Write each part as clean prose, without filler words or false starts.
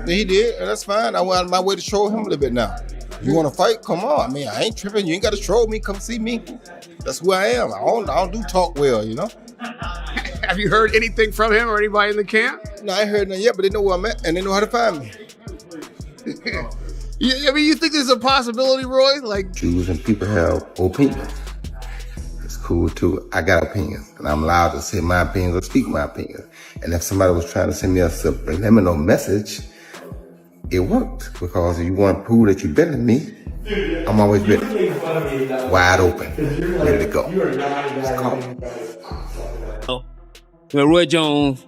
He did, and that's fine. I went out of my way to troll him a little bit now. If you want to fight, come on. I mean, I ain't tripping. You ain't got to troll me. Come see me. That's who I am. I don't do talk well, you know? Have you heard anything from him or anybody in the camp? No, I ain't heard nothing yet, but they know where I'm at, and they know how to find me. I mean, you think there's a possibility, Roy? Like, choosing people have opinions. It's cool too. I got opinions, and I'm allowed to say my opinions or speak my opinions. And if somebody was trying to send me a subliminal message, it worked, because if you want to prove that you're better than me, I'm always better. Wide open, ready to go. Well, Roy Jones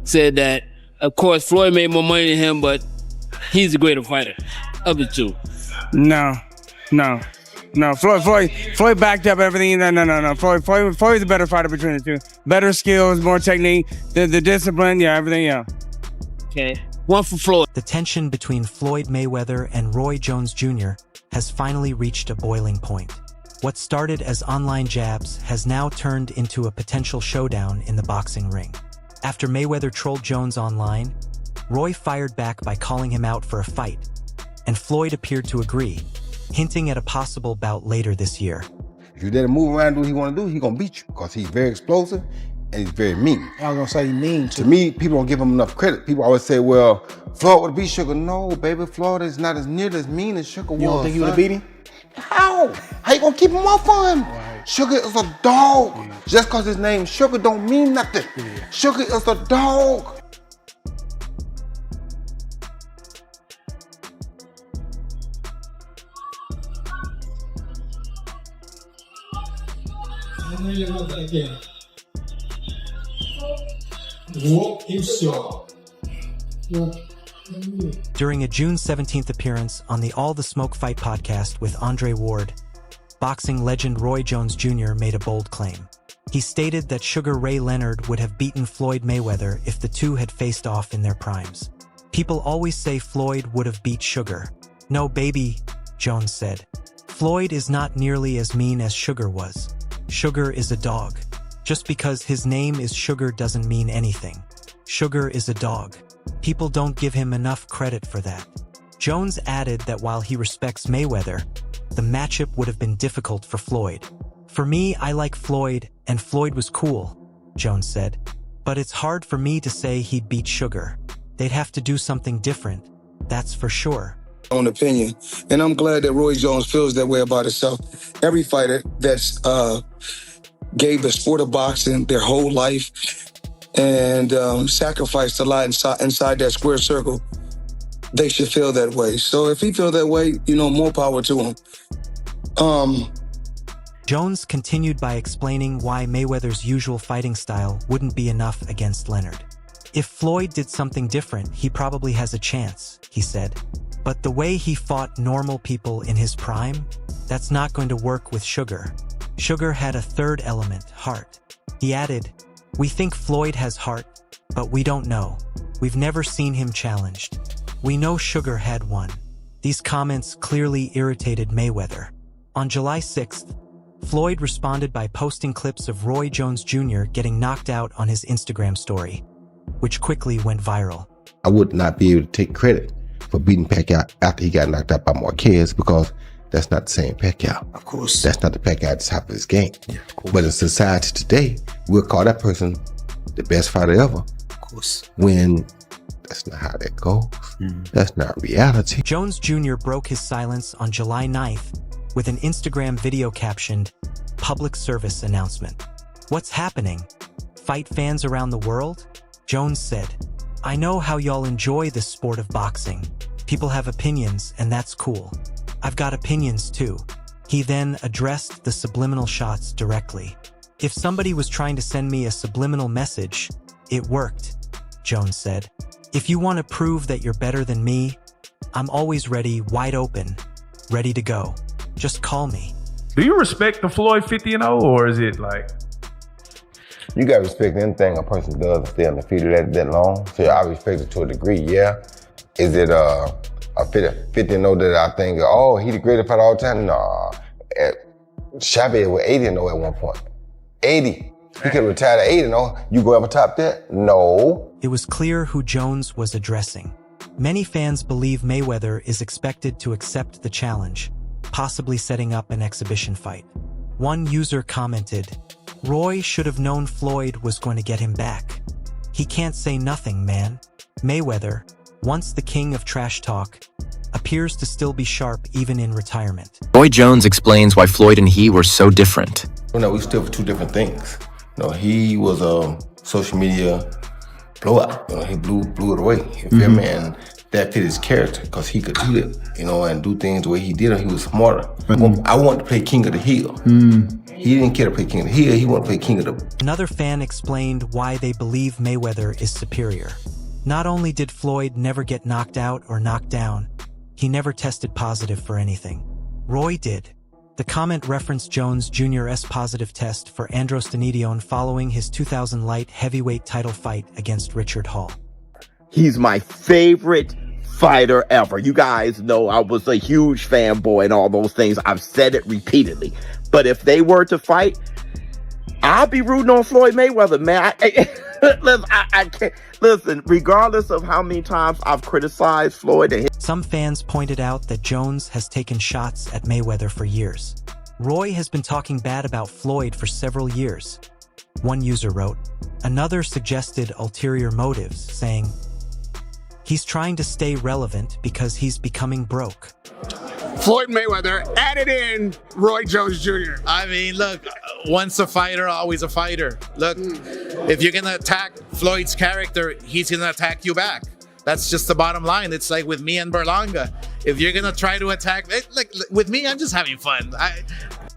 said that, of course, Floyd made more money than him, but he's a greater fighter of the two. No. Floyd backed up everything. No. Floyd's a better fighter between the two. Better skills, more technique, the discipline, everything, Okay. One for Floyd. The tension between Floyd Mayweather and Roy Jones Jr. has finally reached a boiling point. What started as online jabs has now turned into a potential showdown in the boxing ring. After Mayweather trolled Jones online, Roy fired back by calling him out for a fight, and Floyd appeared to agree, hinting at a possible bout later this year. If you let him move around and do what he want to do, he's going to beat you, because he's very explosive and he's very mean. I was going to say mean, too. To me, people don't give him enough credit. People always say, well, Floyd would beat Sugar. No, baby, Floyd is not as nearly as mean as Sugar was. You don't think he would have beat him? How? How you gonna keep him off of him? Right. Sugar is a dog. Yeah. Just because his name Sugar don't mean nothing. Yeah. Sugar is a dog. During a June 17th appearance on the All the Smoke Fight podcast with Andre Ward, boxing legend Roy Jones Jr. made a bold claim. He stated that Sugar Ray Leonard would have beaten Floyd Mayweather if the two had faced off in their primes. People always say Floyd would have beat Sugar. No, baby, Jones said. Floyd is not nearly as mean as Sugar was. Sugar is a dog. Just because his name is Sugar doesn't mean anything. Sugar is a dog. People don't give him enough credit for that. Jones added that while he respects Mayweather, the matchup would have been difficult for Floyd. For me, I like Floyd, and Floyd was cool, Jones said. But it's hard for me to say he'd beat Sugar. They'd have to do something different, that's for sure. Own opinion, and I'm glad that Roy Jones feels that way about himself. Every fighter that's gave the sport of boxing their whole life and sacrificed a lot inside that square circle, they should feel that way. So if he feels that way, more power to him. Jones continued by explaining why Mayweather's usual fighting style wouldn't be enough against Leonard. If Floyd did something different, he probably has a chance, he said. But the way he fought normal people in his prime, that's not going to work with Sugar. Sugar had a third element, heart. He added, "We think Floyd has heart, but we don't know. We've never seen him challenged. We know Sugar had one." These comments clearly irritated Mayweather. On July 6th, Floyd responded by posting clips of Roy Jones Jr. getting knocked out on his Instagram story, which quickly went viral. I would not be able to take credit for beating Pacquiao after he got knocked out by Marquez, because that's not the same Pacquiao. Of course. That's not the Pacquiao at the top of his game. Yeah, of course. But in society today, we'll call that person the best fighter ever. Of course. When that's not how that goes. That's not reality. Jones Jr. broke his silence on July 9th with an Instagram video captioned, "Public service announcement." What's happening? Fight fans around the world? Jones said, "I know how y'all enjoy this sport of boxing. People have opinions, and that's cool. I've got opinions too." He then addressed the subliminal shots directly. "If somebody was trying to send me a subliminal message, it worked," Jones said. "If you want to prove that you're better than me, I'm always ready, wide open, ready to go. Just call me." Do you respect the Floyd 50-0, or is it like? You gotta respect anything a person does to stay undefeated that long. So I respect it to a degree, yeah. Is it a 50-0 that I think, oh, he the greatest fighter all the time? Nah. Chavez was 80-0 at one point. 80. He could have retired at 80-0. You go ever top that? No. It was clear who Jones was addressing. Many fans believe Mayweather is expected to accept the challenge, possibly setting up an exhibition fight. One user commented, "Roy should have known Floyd was going to get him back. He can't say nothing, man." Mayweather, once the king of trash talk, appears to still be sharp even in retirement. Roy Jones explains why Floyd and he were so different. We stood for two different things. He was a social media blowout. He blew it away. You feel me? And that fit his character because he could do it, and do things the way he did it. He was smarter. I wanted to play King of the Hill. He didn't care to play King of the Hill. He wanted to play King of the... Another fan explained why they believe Mayweather is superior. Not only did Floyd never get knocked out or knocked down, he never tested positive for anything. Roy did. The comment referenced Jones Jr.'s positive test for androstenedione following his 2000 light heavyweight title fight against Richard Hall. He's my favorite fighter ever. You guys know I was a huge fanboy and all those things. I've said it repeatedly. But if they were to fight, I'll be rooting on Floyd Mayweather, man. I can't. Listen, regardless of how many times I've criticized Floyd and Some fans pointed out that Jones has taken shots at Mayweather for years. Roy has been talking bad about Floyd for several years. One user wrote. Another suggested ulterior motives, saying, "He's trying to stay relevant because he's becoming broke." Floyd Mayweather added in Roy Jones Jr. I mean, look, once a fighter, always a fighter. Look, if you're going to attack Floyd's character, he's going to attack you back. That's just the bottom line. It's like with me and Berlanga. If you're going to try to attack, like with me, I'm just having fun.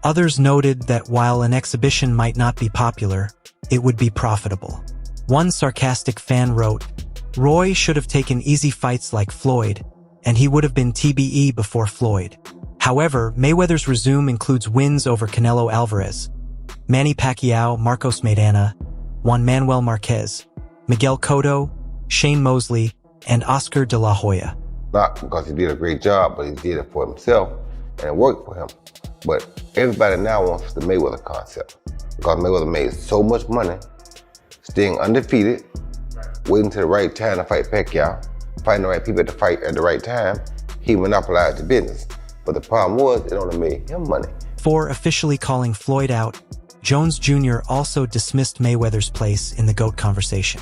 Others noted that while an exhibition might not be popular, it would be profitable. One sarcastic fan wrote, "Roy should have taken easy fights like Floyd, and he would have been TBE before Floyd." However, Mayweather's resume includes wins over Canelo Alvarez, Manny Pacquiao, Marcos Maidana, Juan Manuel Marquez, Miguel Cotto, Shane Mosley, and Oscar De La Hoya. Not because he did a great job, but he did it for himself, and it worked for him. But everybody now wants the Mayweather concept because Mayweather made so much money, staying undefeated, waiting to the right time to fight Pacquiao, fighting the right people to fight at the right time. He monopolized the business. But the problem was, it only made him money. Before officially calling Floyd out, Jones Jr. also dismissed Mayweather's place in the GOAT conversation.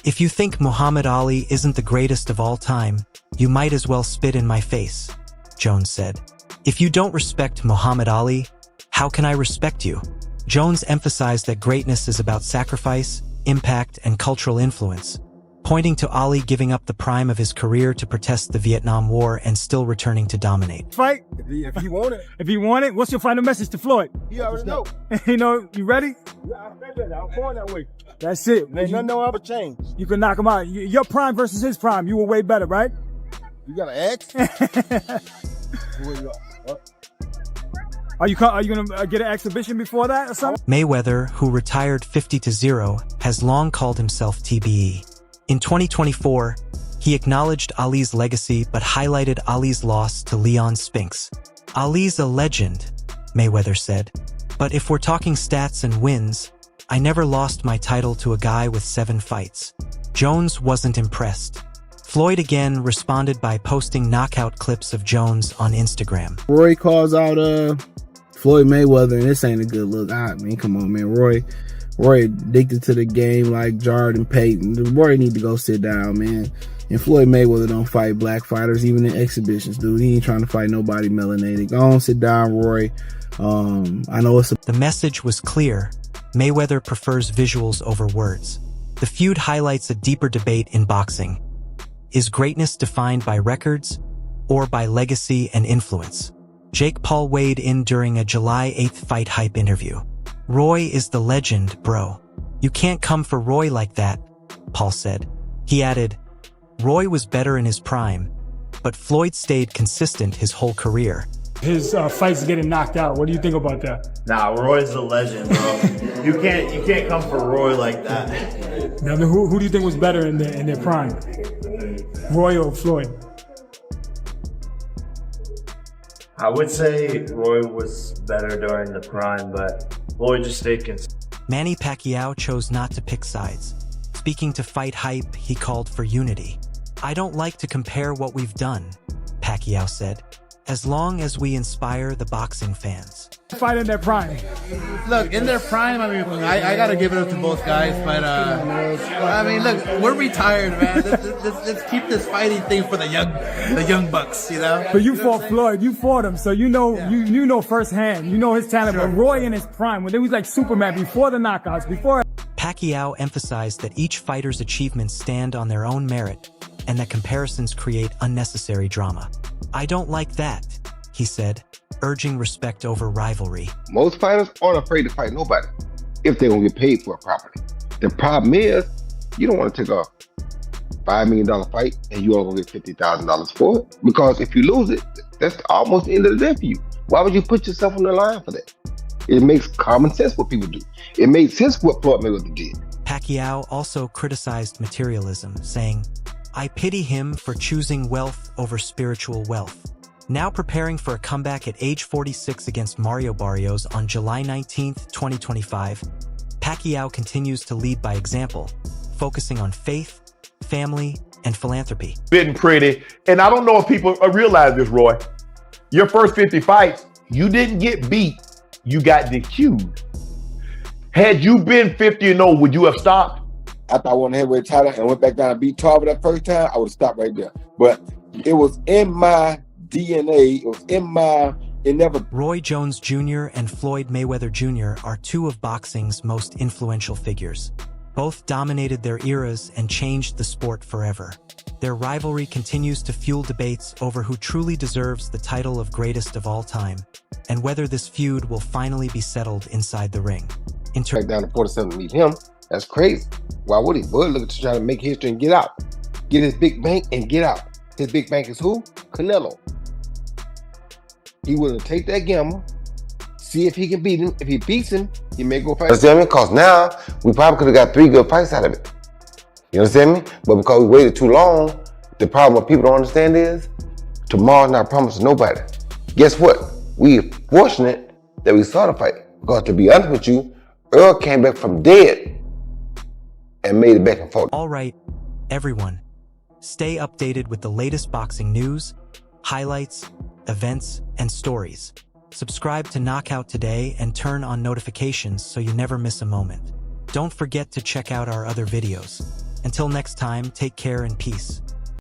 "If you think Muhammad Ali isn't the greatest of all time, you might as well spit in my face," Jones said. "If you don't respect Muhammad Ali, how can I respect you?" Jones emphasized that greatness is about sacrifice, impact, and cultural influence, pointing to Ali giving up the prime of his career to protest the Vietnam War and still returning to dominate. Fight? If he want it. If he want it, what's your final message to Floyd? He already know. You ready? Yeah, I'm ready. I'm going that way. That's it. Ain't nothing ever change. You can knock him out. Your prime versus his prime, you were way better, right? You got an X? Are you gonna get an exhibition before that or something? Mayweather, who retired 50-0, has long called himself TBE. In 2024, he acknowledged Ali's legacy but highlighted Ali's loss to Leon Spinks. "Ali's a legend," Mayweather said. "But if we're talking stats and wins, I never lost my title to a guy with 7 fights." Jones wasn't impressed. Floyd again responded by posting knockout clips of Jones on Instagram. Roy calls out Floyd Mayweather, and this ain't a good look. I mean, come on, man. Roy addicted to the game like Jordan Payton. Roy need to go sit down, man. And Floyd Mayweather don't fight black fighters, even in exhibitions, dude. He ain't trying to fight nobody melanated. Go on, sit down, Roy. I know The message was clear. Mayweather prefers visuals over words. The feud highlights a deeper debate in boxing. Is greatness defined by records or by legacy and influence? Jake Paul weighed in during a July 8th Fight Hype interview. "Roy is the legend, bro. You can't come for Roy like that," Paul said. He added, "Roy was better in his prime, but Floyd stayed consistent his whole career." His fights getting knocked out. What do you think about that? Nah, Roy's a legend, bro. You can't come for Roy like that. Now, who do you think was better in their prime? Roy or Floyd? I would say Roy was better during the prime, but Floyd just stayed consistent. Manny Pacquiao chose not to pick sides. Speaking to Fight Hype, he called for unity. I don't like to compare what we've done, Pacquiao said, as long as we inspire the boxing fans. Fight in their prime. Look, in their prime, I mean, I got to give it up to both guys, but, I mean, look, we're retired, man. Let's keep this fighting thing for the young bucks, you know? But you fought Floyd, you fought him, so you know firsthand, you know his talent. Sure. But Roy in his prime, when he was like Superman, before the knockouts, before... Pacquiao emphasized that each fighter's achievements stand on their own merit, and that comparisons create unnecessary drama. I don't like that, he said, urging respect over rivalry. Most fighters aren't afraid to fight nobody if they're gonna get paid for it properly. The problem is, you don't want to take a $5 million fight and you only gonna get $50,000 for it. Because if you lose it, that's almost the end of the day for you. Why would you put yourself on the line for that? It makes common sense what people do. It made sense what Floyd Mayweather did. Pacquiao also criticized materialism, saying, "I pity him for choosing wealth over spiritual wealth." Now preparing for a comeback at age 46 against Mario Barrios on July 19, 2025, Pacquiao continues to lead by example, focusing on faith, family, and philanthropy. Been pretty, and I don't know if people realize this, Roy. Your first 50 fights, you didn't get beat, you got DQ'd. Had you been 50-0, would you have stopped? I thought I won the heavyweight title and went back down and beat Tarver that first time, I would have stopped right there. But it was in my DNA, it was in my inevitable. Roy Jones Jr. and Floyd Mayweather Jr. are two of boxing's most influential figures. Both dominated their eras and changed the sport forever. Their rivalry continues to fuel debates over who truly deserves the title of greatest of all time, and whether this feud will finally be settled inside the ring. Back down to 47 to meet him, that's crazy. Why would he? Bud looking to try to make history and get out. Get his big bank and get out. His big bank is who? Canelo. He willing to take that gamble, see if he can beat him. If he beats him, he may go fight. Understand me? Because now we probably could have got 3 good fights out of it. You understand me? But because we waited too long, the problem what people don't understand is tomorrow's not promised to nobody. Guess what? We fortunate that we saw the fight. Because to be honest with you, Earl came back from dead and made it back and forth. All right, everyone, stay updated with the latest boxing news, highlights, events, and stories. Subscribe to Knockout today and turn on notifications so you never miss a moment. Don't forget to check out our other videos. Until next time, take care and peace.